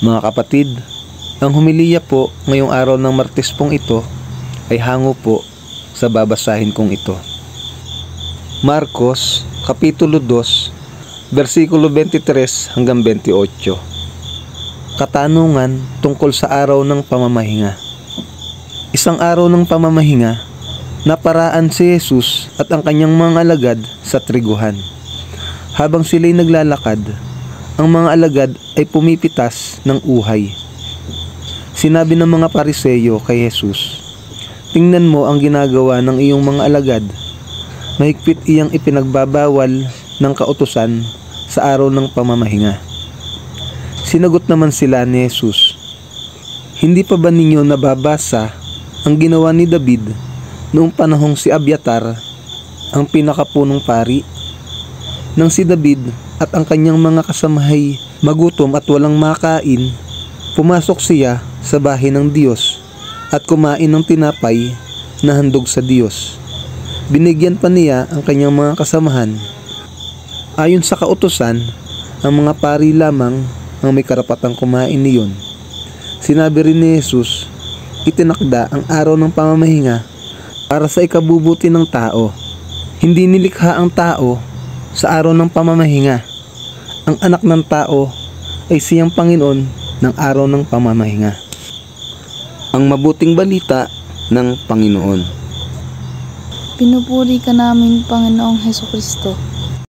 Mga kapatid, ang humiliya po ngayong araw ng Martes pong ito ay hango po sa babasahin kong ito. Marcos, Kapitulo 2, versikulo 23 hanggang 28. Katanungan tungkol sa araw ng pamamahinga. Isang araw ng pamamahinga, naparaan si Jesus at ang kanyang mga alagad sa triguhan. Habang sila'y naglalakad, ang mga alagad ay pumipitas ng uhay. Sinabi ng mga Pariseyo kay Jesus, "Tingnan mo ang ginagawa ng iyong mga alagad. Mahigpit iyang ipinagbabawal ng kautusan sa araw ng pamamahinga." Sinagot naman sila ni Jesus, "Hindi pa ba ninyo nababasa ang ginawa ni David noong panahong si Abiatar ang pinakapunong pari? Nang si David at ang kanyang mga kasamahay magutom at walang makain, pumasok siya sa bahay ng Diyos at kumain ng tinapay na handog sa Diyos. Binigyan pa niya ang kanyang mga kasamahan. Ayon sa kautusan, ang mga pari lamang ang may karapatang kumain niyon." Sinabi rin ni Jesus, itinakda ang araw ng pamamahinga para sa ikabubuti ng tao. Hindi nilikha ang tao sa araw ng pamamahinga. Ang anak ng tao ay siyang Panginoon ng araw ng pamamahinga. Ang mabuting balita ng Panginoon. Pinupuri ka namin, Panginoong Hesukristo.